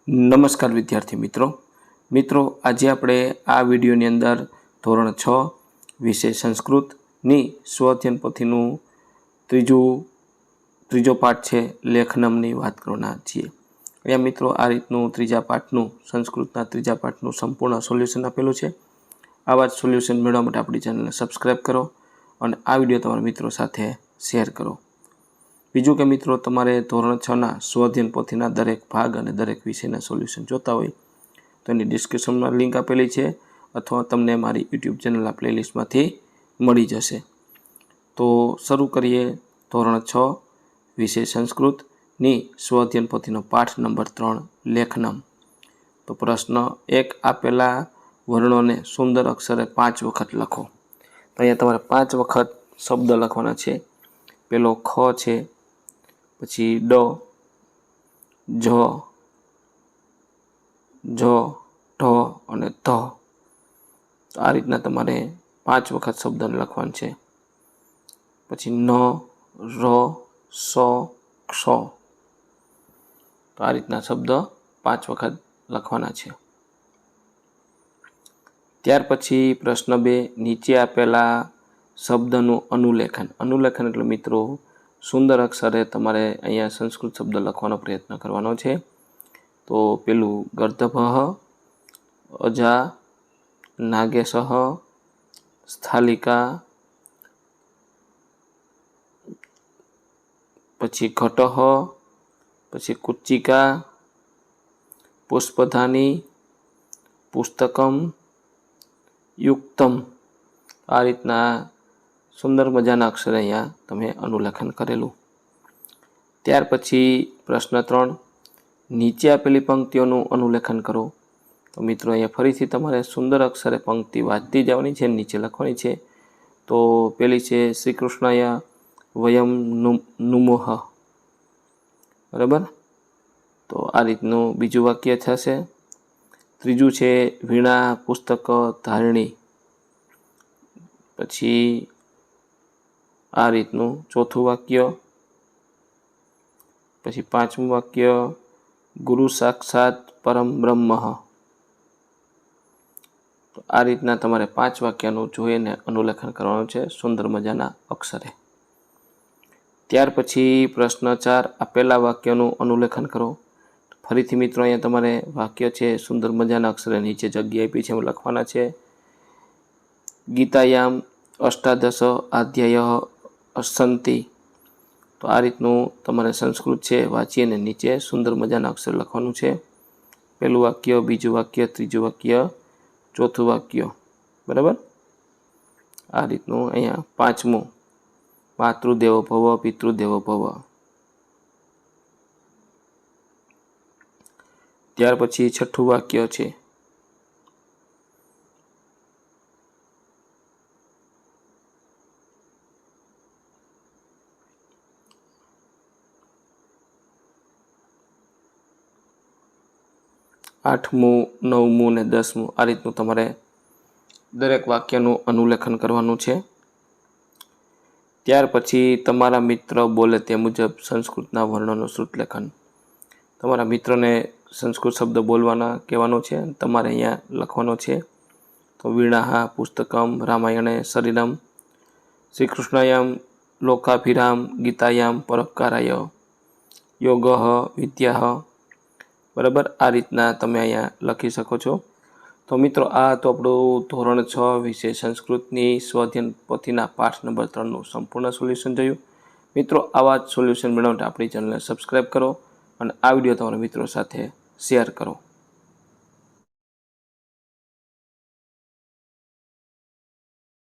નમસ્કાર વિદ્યાર્થી મિત્રો આજે આપણે આ વિડીયોની અંદર ધોરણ 6 વિષય સંસ્કૃતની સ્વઅધ્યયન પોથીનું ત્રીજો પાઠ છે લેખનમની વાત કરવાના છીએ। અહીંયા મિત્રો આ રીતનું ત્રીજા પાઠનું સંસ્કૃતના ત્રીજા પાઠનું સંપૂર્ણ સોલ્યુશન આપેલું છે। આવા જ સોલ્યુશન મેળવવા માટે આપણી ચેનલને સબસ્ક્રાઈબ કરો અને આ વિડીયો તમારા મિત્રો સાથે શેર કરો। બીજું કે મિત્રો તમારે ધોરણ 6ના સ્વઅધ્યયન પોથીના દરેક ભાગ અને દરેક વિષયના સોલ્યુશન જોતા હોય તો એની ડિસ્ક્રિપ્શનમાં લિંક આપેલી છે અથવા તમને મારી યુટ્યુબ ચેનલના પ્લેલિસ્ટમાંથી મળી જશે। તો શરૂ કરીએ ધોરણ 6 વિષય સંસ્કૃતની સ્વઅધ્યયન પોથીનો પાઠ નંબર 3 લેખનમ। તો પ્રશ્ન 1, આપેલા વર્ણોને સુંદર અક્ષરે 5 વખત લખો। તો અહીંયા તમારે 5 વખત શબ્દ લખવાના છે। પેલો ખ છે, પછી ડ, જ, ઢ અને ધ। તો આ રીતના તમારે 5 વખત શબ્દને લખવાનું છે। પછી ન, ર, સ, ક્ષ। તો આ રીતના શબ્દ 5 વખત લખવાના છે। ત્યાર પછી પ્રશ્ન 2, નીચે આપેલા શબ્દનું અનુલેખન એટલે મિત્રો સુંદર અક્ષરે તમારે અહીંયા સંસ્કૃત શબ્દ લખવાનો પ્રયત્ન કરવાનો છે। તો પેલું ગર્દભઃ, અજા, નાગેશઃ, સ્થાલિકા, પછી ઘટઃ, પછી કુચ્ચિકા, પુષ્પધાની, પુસ્તકમ, યુક્તમ। આ રીતના સુંદર મજાના અક્ષરે અહીંયા તમે અનુલેખન કરેલું। ત્યાર પછી પ્રશ્ન 3, નીચે આપેલી પંક્તિઓનું અનુલેખન કરો। તો મિત્રો અહીંયા ફરીથી તમારે સુંદર અક્ષરે પંક્તિ વાંચતી જવાની છે, નીચે લખવાની છે। તો પેલી છે શ્રી કૃષ્ણય વયમ નુમોહ, બરાબર। તો આ રીતનું બીજું વાક્ય થશે। ત્રીજું છે વીણા પુસ્તક ધારણી, પછી આ રીતનું ચોથું વાક્ય। પછી 5મું વાક્ય ગુરુ સાક્ષાત પરમ બ્રહ્મ। તો આ રીતના તમારે 5 વાક્યનું જોઈને અનુલેખન કરવાનું છે સુંદર મજાના અક્ષરે। ત્યાર પછી પ્રશ્ન 4, આપેલા વાક્યનું અનુલેખન કરો। ફરીથી મિત્રો અહીંયા તમારે વાક્ય છે સુંદર મજાના અક્ષરે નીચે જગ્યા આપી છે એમ લખવાના છે। ગીતાયામ અષ્ટાદશ અધ્યાય અસંતિ। તો આ રીતનું તમારે સંસ્કૃત છે વાંચીને નીચે સુંદર મજાના અક્ષર લખવાનું છે। પહેલું વાક્ય, બીજું વાક્ય, ત્રીજું વાક્ય, ચોથું વાક્ય, બરાબર। આ રીતનું અહીંયા 5મું માતૃદેવો ભવ, પિતૃદેવો ભવ। ત્યાર પછી 6થું વાક્ય છે આઠમું, 9મું ને 10મું। આ રીતનું તમારે દરેક વાક્યનું અનુલેખન કરવાનું છે। ત્યાર પછી તમારા મિત્ર બોલે તે મુજબ સંસ્કૃતના વર્ણોનું શ્રુતલેખન। તમારા મિત્રને સંસ્કૃત શબ્દ બોલવાના કહેવાનો છે, તમારે અહીંયા લખવાનો છે। તો વીણાહ પુસ્તકમ રામાયણે શરીરમ, શ્રી કૃષ્ણાયામ લોકાભિરામ, ગીતાયામ પરોપકારાય, યોગઃ વિદ્યાઃ, બરાબર। આ રીતના તમે અહીંયા લખી શકો છો। તો મિત્રો આ તો આપણું ધોરણ 6 વિષય સંસ્કૃતની સ્વઅધ્યયન પોથીના પાઠ નંબર 3નું સંપૂર્ણ સોલ્યુશન જોયું। મિત્રો આવા જ સોલ્યુશન મેળવવા માટે આપણી ચેનલને સબસ્ક્રાઈબ કરો અને આ વિડીયો તમારા મિત્રો સાથે શેર કરો।